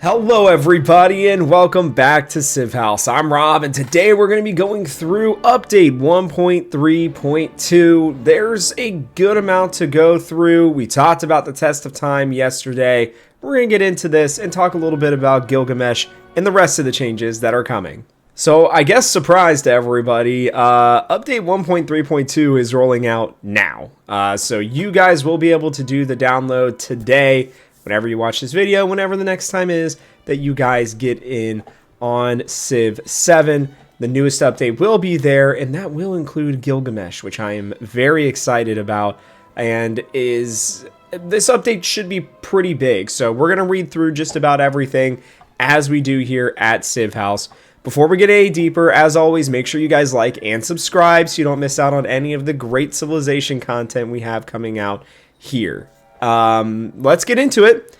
Hello everybody and welcome back to Civ House. I'm Rob and today we're going to be going through update 1.3.2. There's a good amount to go through. We talked about the test of time yesterday. We're going to get into this and talk a little bit about Gilgamesh and the rest of the changes that are coming. So I guess surprise to everybody, update 1.3.2 is rolling out now. So you guys will be able to do the download today. Whenever you watch this video, whenever the next time is that you guys get in on Civ 7, the newest update will be there, and that will include Gilgamesh, which I am very excited about, and this update should be pretty big. So we're going to read through just about everything as we do here at Civ House. Before we get any deeper, as always, make sure you guys like and subscribe so you don't miss out on any of the great Civilization content we have coming out here. Let's get into it.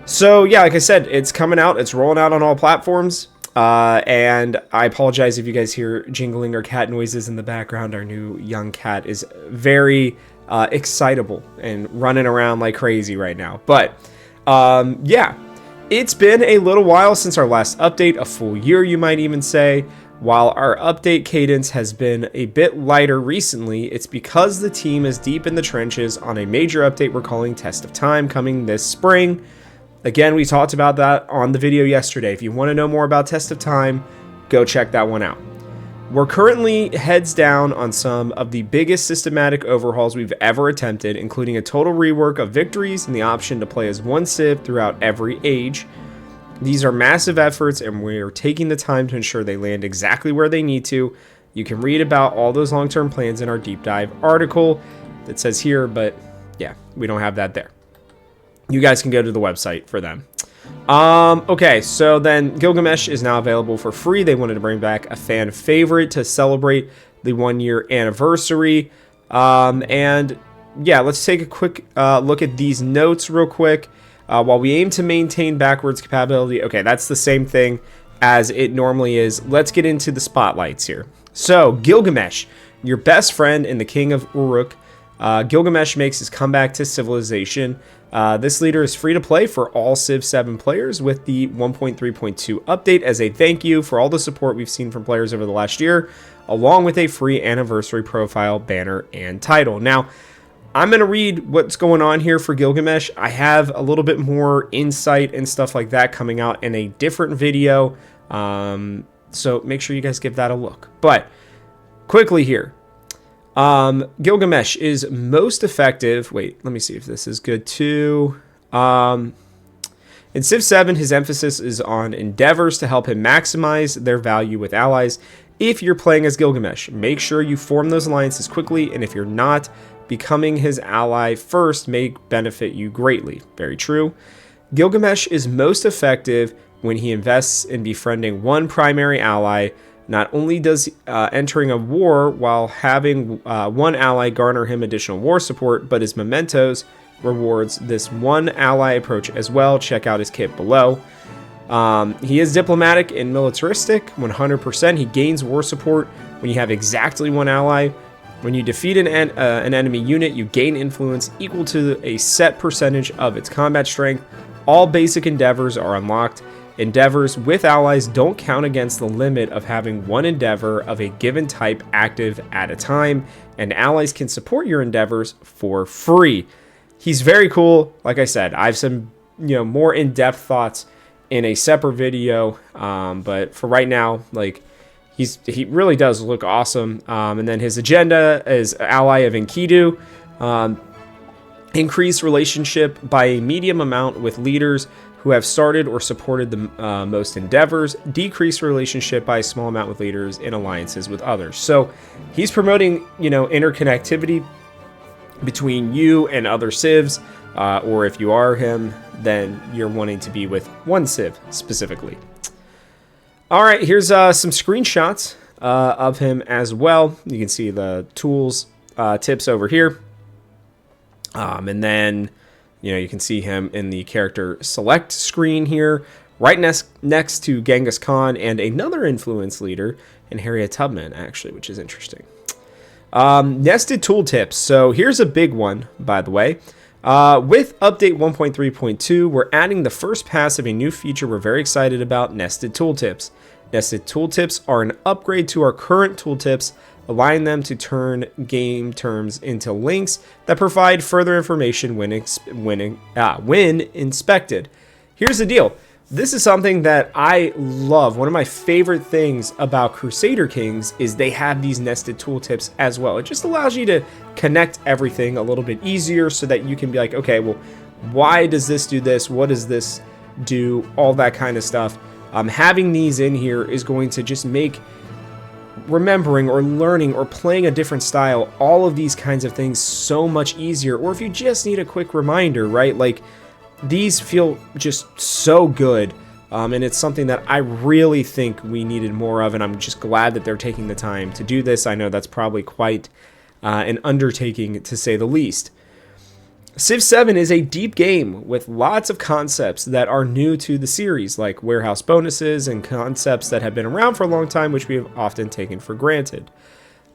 So yeah, like I said, it's coming out, it's rolling out on all platforms, and I apologize if you guys hear jingling or cat noises in the background. Our new young cat is very excitable and running around like crazy right now. But yeah, it's been a little while since our last update, a full year you might even say. While our update cadence has been a bit lighter recently, it's because the team is deep in the trenches on a major update we're calling Test of Time coming this spring. Again, we talked about that on the video yesterday. If you want to know more about Test of Time, go check that one out. We're currently heads down on some of the biggest systematic overhauls we've ever attempted, including a total rework of victories and the option to play as one Civ throughout every age. These are massive efforts, and we're taking the time to ensure they land exactly where they need to. You can read about all those long-term plans in our deep dive article that says here, but yeah, we don't have that there. You guys can go to the website for them. Okay, so then Gilgamesh is now available for free. They wanted to bring back a fan favorite to celebrate the 1-year anniversary. And yeah, let's take a quick look at these notes real quick. While we aim to maintain backwards compatibility, okay, that's the same thing as it normally is. Let's get into the spotlights here. So, Gilgamesh, your best friend and the king of Uruk. Gilgamesh makes his comeback to Civilization. This leader is free to play for all Civ 7 players with the 1.3.2 update as a thank you for all the support we've seen from players over the last year, along with a free anniversary profile, banner, and title. Now, I'm going to read what's going on here for Gilgamesh. I have a little bit more insight and stuff like that coming out in a different video. So make sure you guys give that a look. But quickly here. Gilgamesh is most effective. Wait, let me see if this is good too. In Civ 7, his emphasis is on endeavors to help him maximize their value with allies. If you're playing as Gilgamesh, make sure you form those alliances quickly, and if you're not, becoming his ally first may benefit you greatly. Very true. Gilgamesh is most effective when he invests in befriending one primary ally. Not only does entering a war while having one ally garner him additional war support, but his mementos rewards this one ally approach as well. Check out his kit below. He is diplomatic and militaristic. 100%. He gains war support when you have exactly one ally. When you defeat an enemy unit, you gain influence equal to a set percentage of its combat strength. All basic endeavors are unlocked. Endeavors with allies don't count against the limit of having one endeavor of a given type active at a time, and allies can support your endeavors for free. He's very cool. Like I said, I have some more in-depth thoughts in a separate video, but for right now, like, he really does look awesome. And then his agenda is ally of Enkidu. Increase relationship by a medium amount with leaders who have started or supported the most endeavors. Decrease relationship by a small amount with leaders in alliances with others. So he's promoting, interconnectivity between you and other civs. Or if you are him, then you're wanting to be with one civ specifically. All right, here's some screenshots of him as well. You can see the tools tips over here. And then, you can see him in the character select screen here, right next to Genghis Khan and another influence leader in Harriet Tubman, actually, which is interesting. Nested tooltips. So here's a big one, by the way. With update 1.3.2, we're adding the first pass of a new feature we're very excited about, nested tooltips. Nested tooltips are an upgrade to our current tooltips, allowing them to turn game terms into links that provide further information when inspected. Here's the deal. This is something that I love. One of my favorite things about Crusader Kings is they have these nested tooltips as well. It just allows you to connect everything a little bit easier so that you can be like, okay, well, why does this do this? What does this do? All that kind of stuff. Having these in here is going to just make remembering or learning or playing a different style, all of these kinds of things so much easier. Or if you just need a quick reminder, right? Like, these feel just so good, and it's something that I really think we needed more of, and I'm just glad that they're taking the time to do this. I know that's probably quite an undertaking, to say the least. Civ 7 is a deep game with lots of concepts that are new to the series, like warehouse bonuses and concepts that have been around for a long time, which we have often taken for granted,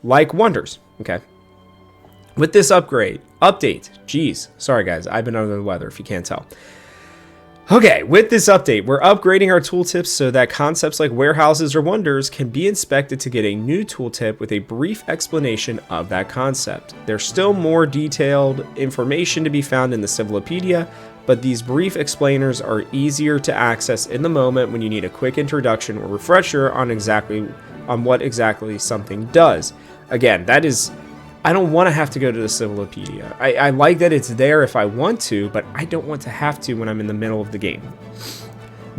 like wonders. Okay. With this update, geez, sorry guys, I've been under the weather if you can't tell. Okay, with this update, we're upgrading our tooltips so that concepts like warehouses or wonders can be inspected to get a new tooltip with a brief explanation of that concept. There's still more detailed information to be found in the Civilopedia, but these brief explainers are easier to access in the moment when you need a quick introduction or refresher on what exactly something does. Again, that is, I don't want to have to go to the Civilopedia. I like that it's there if I want to, but I don't want to have to when I'm in the middle of the game.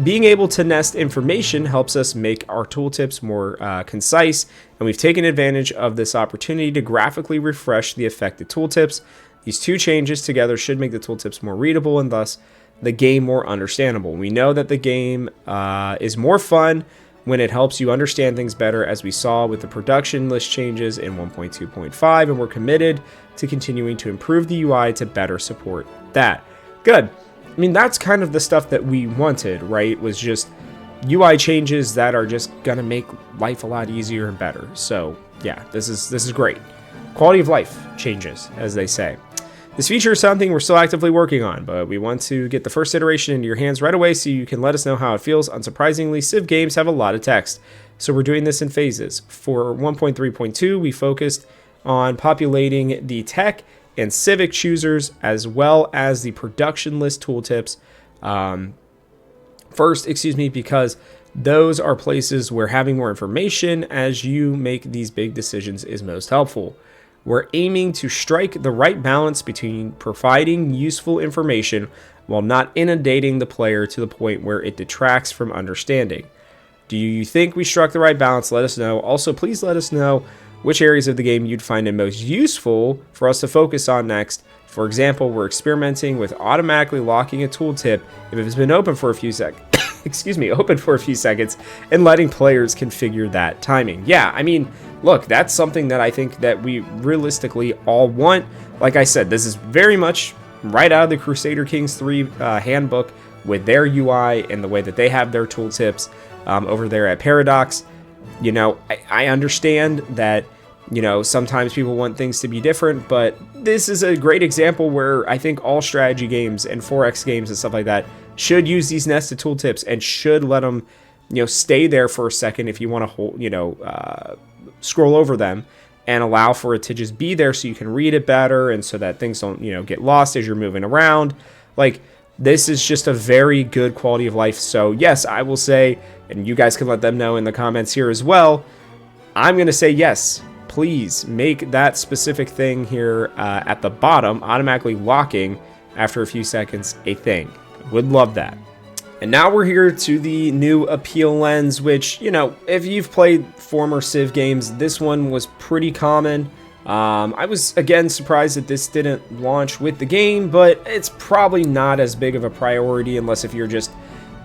Being able to nest information helps us make our tooltips more concise, and we've taken advantage of this opportunity to graphically refresh the affected tooltips. These two changes together should make the tooltips more readable and thus the game more understandable. We know that the game is more fun when it helps you understand things better, as we saw with the production list changes in 1.2.5, and we're committed to continuing to improve the UI to better support that. Good. I mean, that's kind of the stuff that we wanted, right? Was just UI changes that are just gonna make life a lot easier and better. So yeah, this is great. Quality of life changes, as they say. This feature is something we're still actively working on, but we want to get the first iteration into your hands right away so you can let us know how it feels. Unsurprisingly, Civ games have a lot of text, so we're doing this in phases. For 1.3.2, we focused on populating the tech and civic choosers as well as the production list tooltips first, because those are places where having more information as you make these big decisions is most helpful. We're aiming to strike the right balance between providing useful information while not inundating the player to the point where it detracts from understanding. Do you think we struck the right balance? Let us know. Also, please let us know which areas of the game you'd find it most useful for us to focus on next. For example, we're experimenting with automatically locking a tooltip if it's been open for a few seconds. Open for a few seconds, and letting players configure that timing. Yeah, I mean, look, that's something that I think that we realistically all want. Like I said, this is very much right out of the Crusader Kings 3 handbook with their UI and the way that they have their tooltips over there at Paradox. You know, I understand that, you know, sometimes people want things to be different, but this is a great example where I think all strategy games and 4X games and stuff like that should use these nested tooltips and should let them, you know, stay there for a second if you want to hold, you know, scroll over them and allow for it to just be there so you can read it better and so that things don't, you know, get lost as you're moving around. Like, this is just a very good quality of life. So yes, I will say, and you guys can let them know in the comments here as well, I'm going to say yes. Please make that specific thing here at the bottom, automatically locking after a few seconds, a thing. Would love that. And now we're here to the new Apeal lens, which, you know, if you've played former Civ games, this one was pretty common. I was, again, surprised that this didn't launch with the game, but it's probably not as big of a priority unless if you're just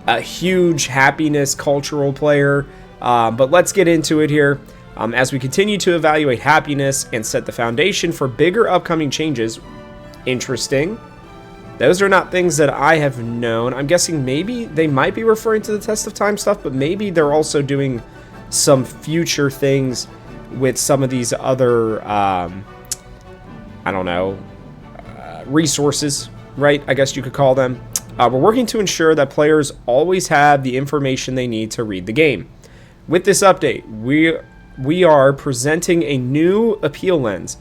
a huge happiness cultural player. But let's get into it here. As we continue to evaluate happiness and set the foundation for bigger upcoming changes. Interesting. Those are not things that I have known. I'm guessing maybe they might be referring to the Test of Time stuff, but maybe they're also doing some future things with some of these other, I don't know, resources, right? I guess you could call them. We're working to ensure that players always have the information they need to read the game. With this update, we are presenting a new Apeal lens.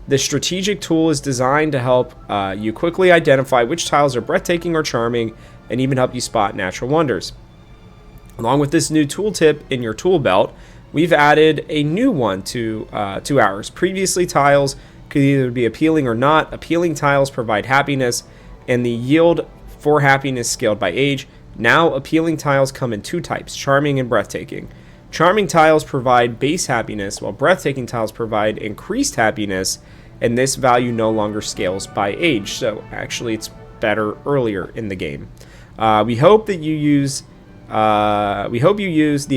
This strategic tool is designed to help you quickly identify which tiles are breathtaking or charming, and even help you spot natural wonders. Along with this new tooltip in your tool belt, we've added a new one to ours. Previously, tiles could either be appealing or not. Appealing tiles provide happiness, and the yield for happiness scaled by age. Now, appealing tiles come in two types, charming and breathtaking. Charming tiles provide base happiness, while breathtaking tiles provide increased happiness, and this value no longer scales by age. So actually, it's better earlier in the game. We hope you use the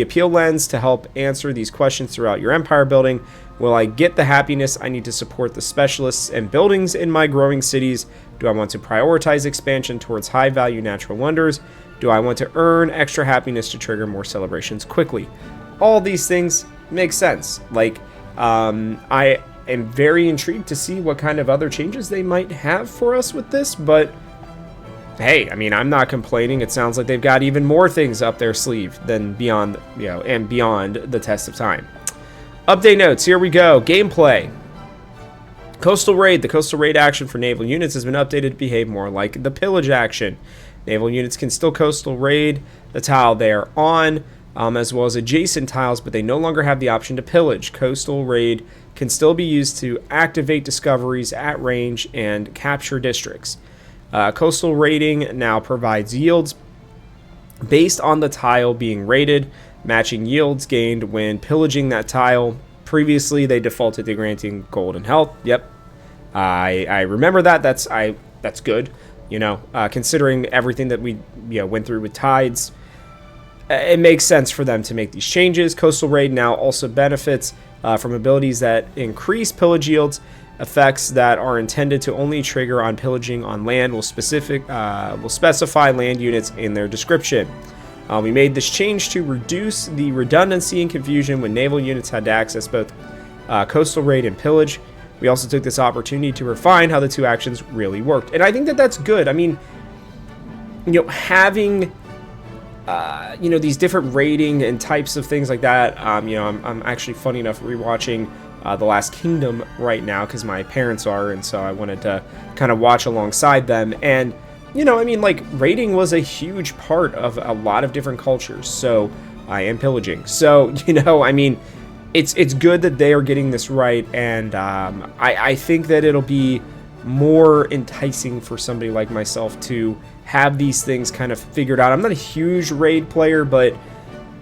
Apeal lens to help answer these questions throughout your empire building. Will I get the happiness I need to support the specialists and buildings in my growing cities? Do I want to prioritize expansion towards high-value natural wonders? Do I want to earn extra happiness to trigger more celebrations quickly? All these things make sense. Like, I am very intrigued to see what kind of other changes they might have for us with this, but hey, I mean, I'm not complaining. It sounds like they've got even more things up their sleeve than beyond, and beyond the test of time. Update notes, here we go. Gameplay. Coastal Raid. The Coastal Raid action for naval units has been updated to behave more like the pillage action. Naval units can still coastal raid the tile they are on, as well as adjacent tiles, but they no longer have the option to pillage. Coastal Raid can still be used to activate discoveries at range and capture districts. Coastal raiding now provides yields based on the tile being raided, matching yields gained when pillaging that tile. Previously, they defaulted to granting gold and health. Yep, I remember that. That's good. Considering everything that we went through with tides, it makes sense for them to make these changes. Coastal Raid now also benefits from abilities that increase pillage yields. Effects that are intended to only trigger on pillaging on land will specify land units in their description. We made this change to reduce the redundancy and confusion when naval units had to access both coastal raid and pillage. We also took this opportunity to refine how the two actions really worked, and I think that that's good. I mean, having these different rating and types of things like that. I'm actually, funny enough, rewatching The Last Kingdom right now because my parents are, and so I wanted to kind of watch alongside them. And raiding was a huge part of a lot of different cultures. So I am pillaging. So it's good that they are getting this right, and I think that it'll be more enticing for somebody like myself to have these things kind of figured out. I'm not a huge raid player, but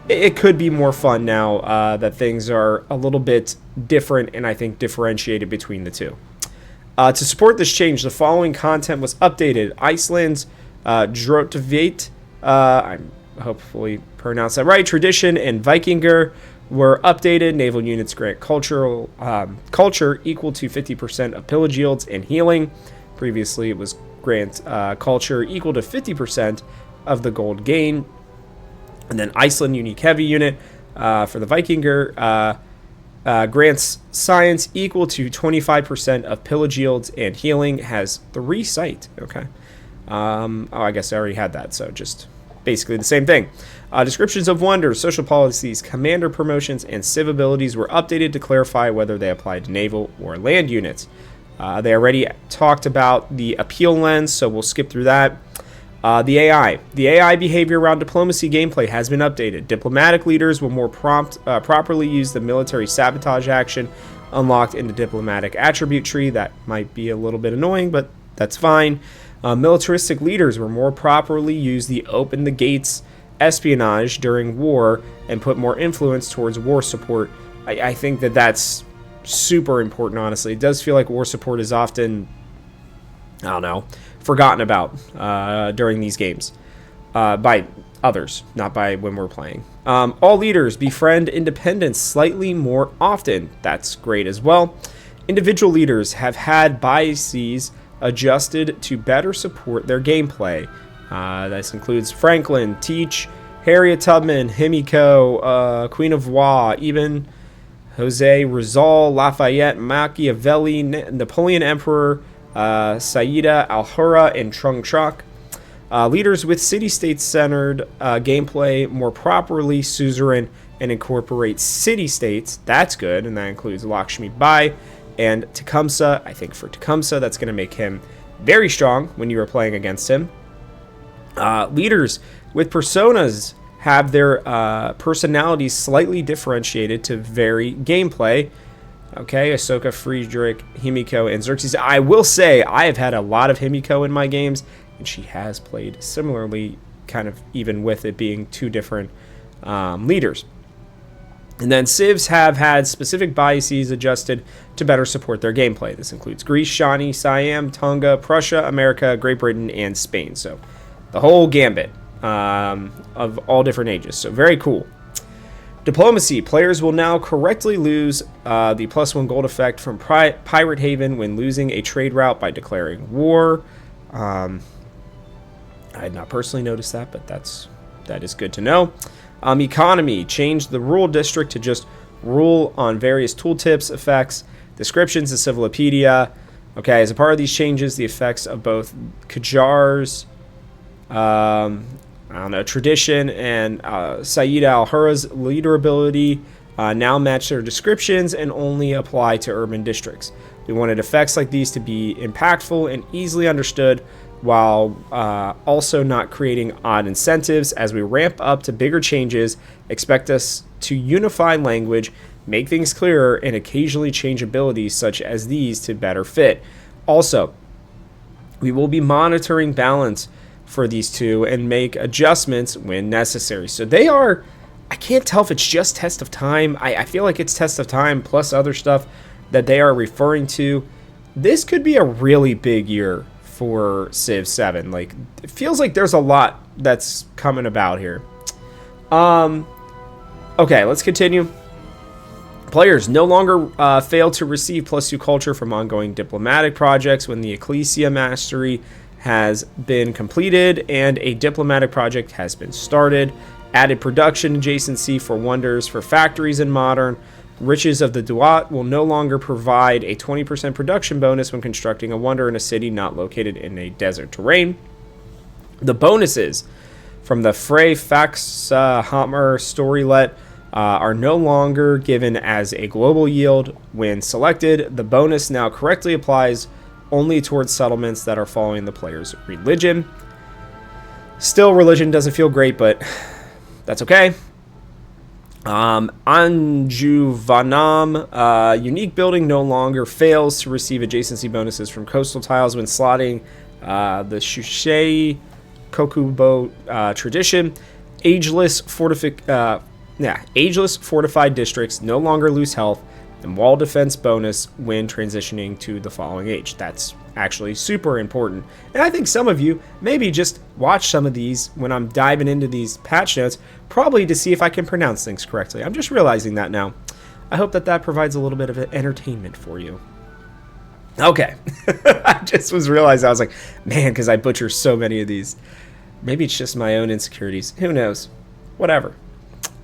it could be more fun now that things are a little bit different and I think differentiated between the two. To support this change, the following content was updated. Iceland's Dai Viet, I'm hopefully pronounced that right, tradition, and Vikinger were updated. Naval units grant culture equal to 50% of pillage yields and healing. Previously, it was grant culture equal to 50% of the gold gain. And then Iceland unique heavy unit for the Vikinger grants science equal to 25% of pillage yields and healing, has 3 sight. Okay. I guess I already had that, so just basically the same thing. Descriptions of wonders, social policies, commander promotions, and civ abilities were updated to clarify whether they apply to naval or land units. They already talked about the Apeal lens, so we'll skip through that. The AI behavior around diplomacy gameplay has been updated. Diplomatic leaders will more properly use the military sabotage action unlocked in the diplomatic attribute tree. That might be a little bit annoying, but that's fine. Militaristic leaders will more properly use the open the gates espionage during war and put more influence towards war support. I think that that's super important, honestly. It does feel like war support is often, forgotten about during these games by others, not by when we're playing. All leaders befriend independence slightly more often. That's great as well. Individual leaders have had biases adjusted to better support their gameplay. This includes Franklin, Teach, Harriet Tubman, Himiko, Queen of Wa, even Jose Rizal, Lafayette, Machiavelli, Napoleon Emperor, Saida, Al-Hura, and Trung Chok. Leaders with city-state-centered gameplay, more properly suzerain, and incorporate city-states. That's good, and that includes Lakshmi Bai and Tecumseh. I think for Tecumseh, that's going to make him very strong when you are playing against him. Leaders with personas have their personalities slightly differentiated to vary gameplay. Okay, Ahsoka, Friedrich, Himiko, and Xerxes. I will say I have had a lot of Himiko in my games, and she has played similarly, kind of even with it being two different leaders. And then civs have had specific biases adjusted to better support their gameplay. This includes Greece, Shawnee, Siam, Tonga, Prussia, America, Great Britain, and Spain. So the whole gambit of all different ages. So very cool. Diplomacy. Players will now correctly lose the +1 gold effect from Pirate Haven when losing a trade route by declaring war. I had not personally noticed that, but that is good to know. Economy. Changed the rural district to just rule on various tooltips, effects, descriptions, and civilopedia. Okay, as a part of these changes, the effects of both Qajar's tradition and Saida Al-Hura's leader ability now match their descriptions and only apply to urban districts. We wanted effects like these to be impactful and easily understood, while also not creating odd incentives. As we ramp up to bigger changes, expect us to unify language, make things clearer, and occasionally change abilities such as these to better fit. Also, we will be monitoring balance for these two and make adjustments when necessary. So they are, I can't tell if it's just Test of Time. I feel like it's Test of Time plus other stuff that they are referring to. This could be a really big year for Civ 7. Like, it feels like there's a lot that's coming about here. Okay, let's continue. Players no longer fail to receive +2 culture from ongoing diplomatic projects when the Ecclesia Mastery has been completed and a diplomatic project has been started. Added production adjacency for wonders for factories in modern. Riches of the Duat will no longer provide a 20% production bonus when constructing a wonder in a city not located in a desert terrain. The bonuses from the firaxis storylet are no longer given as a global yield when selected. The bonus now correctly applies only towards settlements that are following the player's religion. Still, religion doesn't feel great, but that's okay. Anju Vanam, unique building no longer fails to receive adjacency bonuses from coastal tiles when slotting the Shushei Kokubo tradition. Ageless fortified districts no longer lose health and wall defense bonus when transitioning to the following age. That's actually super important. And I think some of you maybe just watch some of these when I'm diving into these patch notes, probably to see if I can pronounce things correctly. I'm just realizing that now. I hope that provides a little bit of entertainment for you. Okay. I just was realizing, I was like, man, because I butcher so many of these. Maybe it's just my own insecurities. Who knows? Whatever.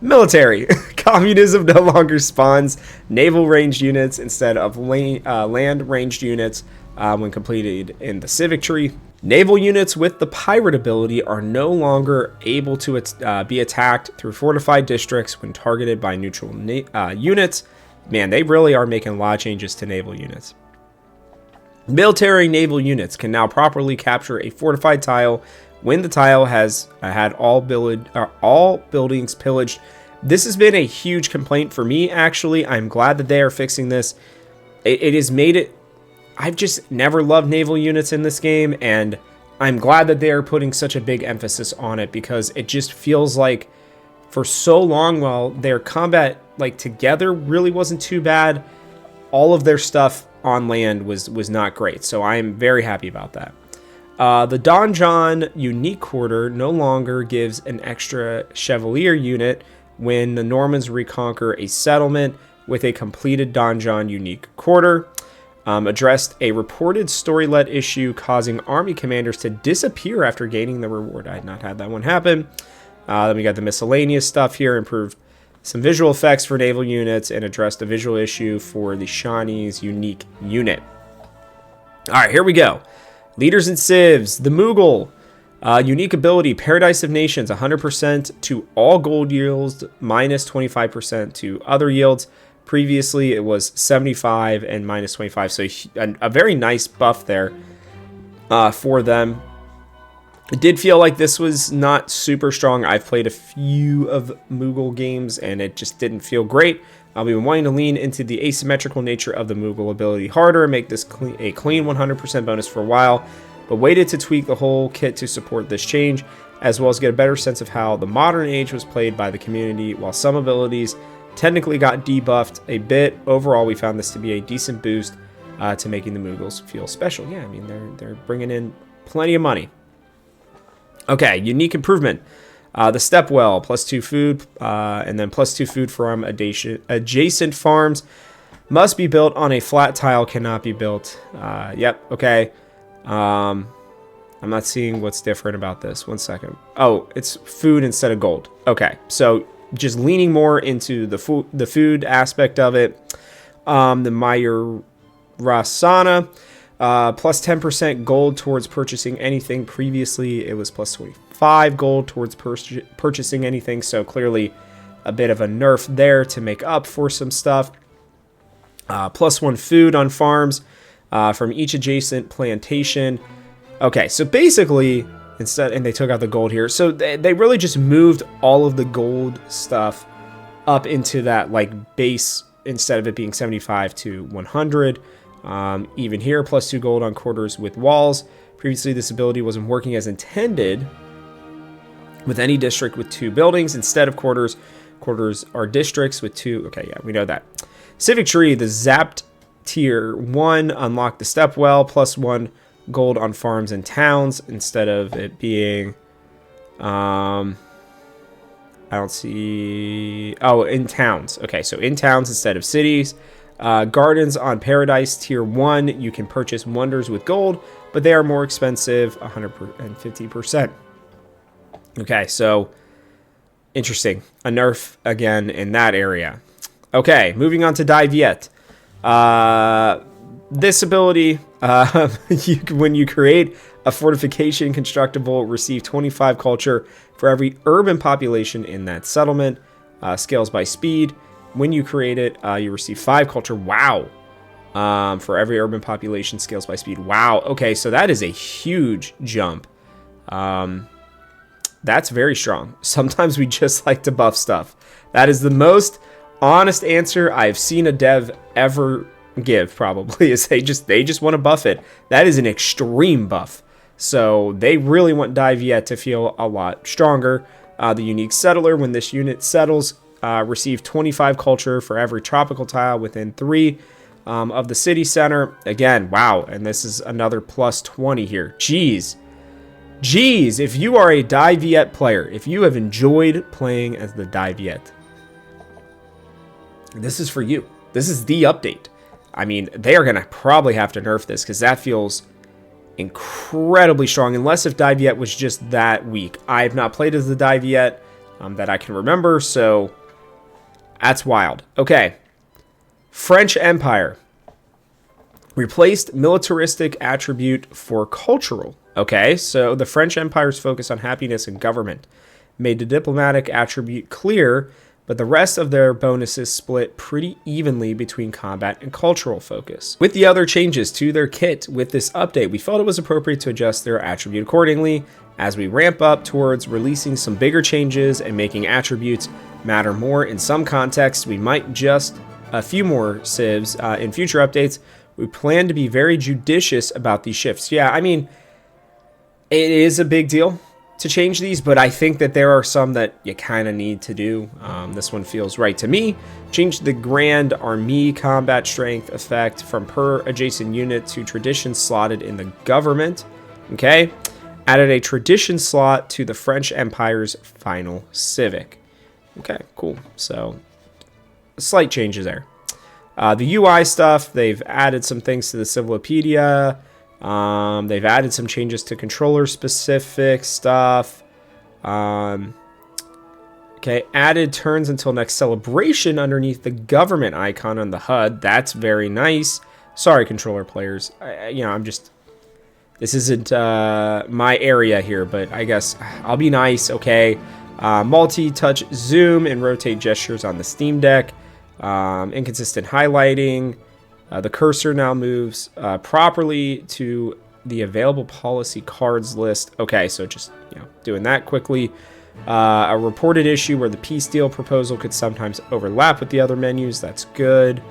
Military. Communism no longer spawns naval ranged units instead of land ranged units when completed in the civic tree. Naval units with the pirate ability are no longer able to be attacked through fortified districts when targeted by neutral units. Man, they really are making a lot of changes to naval units. Military naval units can now properly capture a fortified tile when the tile has had all buildings pillaged. This has been a huge complaint for me, actually. I'm glad that they are fixing this. It has made it... I've just never loved naval units in this game, and I'm glad that they are putting such a big emphasis on it, because it just feels like for so long, while their combat together really wasn't too bad, all of their stuff on land was not great. So I am very happy about that. The Donjon Unique Quarter no longer gives an extra Chevalier unit when the Normans reconquer a settlement with a completed Donjon Unique Quarter. Addressed a reported storylet issue causing army commanders to disappear after gaining the reward. I had not had that one happen. Then we got the miscellaneous stuff here. Improved some visual effects for naval units and addressed a visual issue for the Shawnee's unique unit. All right, here we go. Leaders and civs. The Mughal. Unique ability, Paradise of Nations, 100% to all gold yields, minus 25% to other yields. Previously, it was 75 and minus 25, so a very nice buff there for them. It did feel like this was not super strong. I've played a few of Mughal games, and it just didn't feel great. We've been wanting to lean into the asymmetrical nature of the Mughal ability harder and make this a clean 100% bonus for a while, but waited to tweak the whole kit to support this change, as well as get a better sense of how the modern age was played by the community. While some abilities technically got debuffed a bit, overall we found this to be a decent boost to making the Mughals feel special. Yeah, I mean, they're bringing in plenty of money. Okay, unique improvement. The Stepwell, +2 food, and then +2 food from adjacent farms. Must be built on a flat tile, cannot be built. Yep, okay. I'm not seeing what's different about this. 1 second. Oh, it's food instead of gold. Okay, so just leaning more into the food aspect of it. The Mayor Rasana, plus 10% gold towards purchasing anything. Previously, it was plus 25 gold towards purchasing anything. So clearly a bit of a nerf there to make up for some stuff. Plus 1 food on farms from each adjacent plantation. Okay, so basically, and they took out the gold here. So they really just moved all of the gold stuff up into that like base instead of it being 75 to 100. Even here, plus 2 gold on quarters with walls. Previously, this ability wasn't working as intended with any district with 2 buildings. Instead of quarters, quarters are districts with 2. Okay, yeah, we know that. Civic Tree, the zapped tier 1, unlock the Stepwell, plus 1 gold on farms and towns instead of it being... I don't see... Oh, in towns. Okay, so in towns instead of cities. Gardens on Paradise Tier 1, you can purchase wonders with gold, but they are more expensive, 150%. Okay, so interesting. A nerf again in that area. Okay, moving on to Dai Viet. This ability, when you create a fortification constructible, receive 25 culture for every urban population in that settlement. Scales by speed. When you create it, you receive 5 culture. Wow. For every urban population, scales by speed. Wow. Okay, so that is a huge jump. That's very strong. Sometimes we just like to buff stuff. That is the most honest answer I've seen a dev ever give, probably, is they just want to buff it. That is an extreme buff. So they really want Dai Viet to feel a lot stronger. The unique settler, when this unit settles, receive 25 culture for every tropical tile within 3 of the city center. Again, wow, and this is another plus 20 here. Jeez, if you are a Dai Viet player, if you have enjoyed playing as the Dai Viet, this is for you. This is the update. I mean, they are going to probably have to nerf this because that feels incredibly strong, unless if Dai Viet was just that weak. I have not played as the Dai Viet that I can remember, so that's wild. Okay. French Empire. Replaced militaristic attribute for cultural. Okay, so the French Empire's focus on happiness and government made the diplomatic attribute clear, but the rest of their bonuses split pretty evenly between combat and cultural focus. With the other changes to their kit with this update, we felt it was appropriate to adjust their attribute accordingly. As we ramp up towards releasing some bigger changes and making attributes matter more in some contexts, we might just a few more civs in future updates. We plan to be very judicious about these shifts. Yeah, I mean, it is a big deal to change these, but I think that there are some that you kind of need to do. This one feels right to me. Change the Grand Army combat strength effect from per adjacent unit to tradition slotted in the government. Okay. Added a tradition slot to the French Empire's final civic. Okay, cool. So, slight changes there. The UI stuff, they've added some things to the Civilopedia. They've added some changes to controller-specific stuff. Okay, added turns until next celebration underneath the government icon on the HUD. That's very nice. Sorry, controller players. This isn't my area here, but I guess I'll be nice, okay? Multi-touch zoom and rotate gestures on the Steam Deck. Inconsistent highlighting. The cursor now moves properly to the available policy cards list. Okay, so just doing that quickly. A reported issue where the peace deal proposal could sometimes overlap with the other menus. That's good.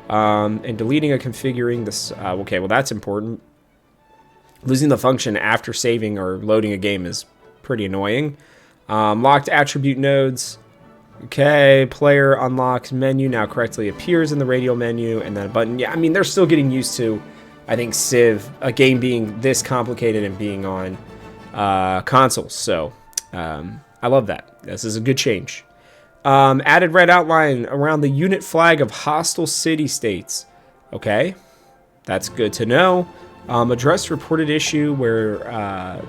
And deleting or configuring this. Okay, well that's important. Losing the function after saving or loading a game is pretty annoying. Locked attribute nodes. Okay, player unlocks menu now correctly appears in the radial menu, and then a button. Yeah, I mean, they're still getting used to, I think, Civ, a game being this complicated and being on consoles. So, I love that. This is a good change. Added red outline around the unit flag of hostile city-states. Okay, that's good to know. Addressed reported issue where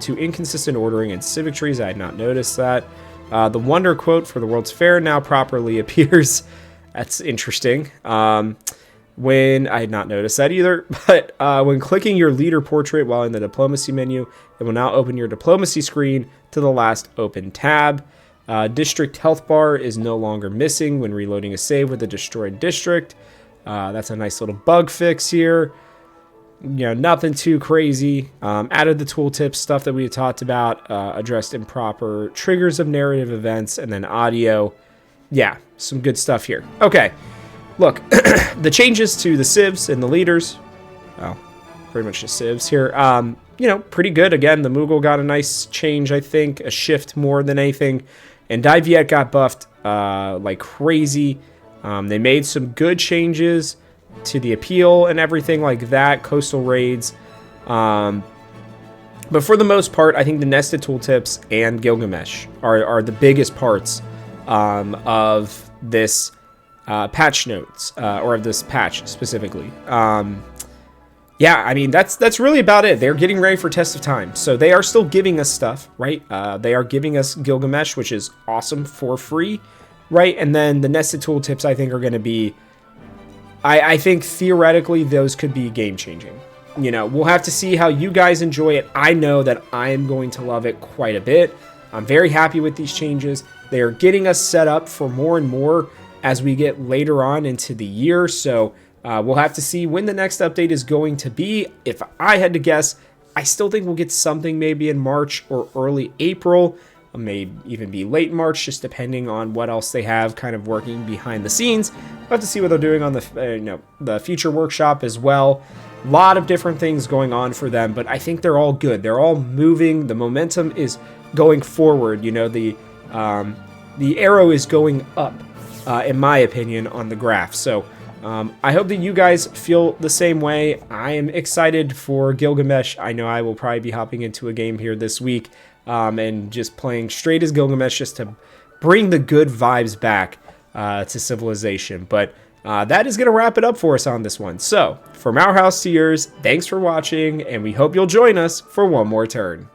to inconsistent ordering in civic trees. I had not noticed that. The wonder quote for the World's Fair now properly appears. That's interesting. When I had not noticed that either. But when clicking your leader portrait while in the diplomacy menu, it will now open your diplomacy screen to the last open tab. District health bar is no longer missing when reloading a save with a destroyed district. That's a nice little bug fix here. Nothing too crazy. Added the tooltips, stuff that we had talked about, addressed improper triggers of narrative events, and then audio. Yeah, some good stuff here. Okay, look, the changes to the civs and the leaders, well, pretty much just civs here, pretty good. Again, the Moogle got a nice change, I think, a shift more than anything, and Dai Viet got buffed like crazy. They made some good changes to the Apeal and everything like that, coastal raids. But for the most part, I think the nested tooltips and Gilgamesh are the biggest parts of this patch notes, or of this patch specifically. Yeah, I mean, that's really about it. They're getting ready for Test of Time. So they are still giving us stuff, right? They are giving us Gilgamesh, which is awesome, for free, right? And then the nested tooltips, I think, are going to be... I think theoretically those could be game-changing. We'll have to see how you guys enjoy it. I know that I am going to love it quite a bit. I'm very happy with these changes. They are getting us set up for more and more as we get later on into the year. So we'll have to see when the next update is going to be. If I had to guess, I still think we'll get something maybe in March or early April. May even be late March, just depending on what else they have kind of working behind the scenes. We'll have to see what they're doing on the future workshop as well. A lot of different things going on for them, but I think they're all good. They're all moving. The momentum is going forward. The arrow is going up, in my opinion, on the graph. So I hope that you guys feel the same way. I am excited for Gilgamesh. I know I will probably be hopping into a game here this week. And just playing straight as Gilgamesh just to bring the good vibes back to Civilization. But that is going to wrap it up for us on this one. So, from our house to yours, thanks for watching, and we hope you'll join us for one more turn.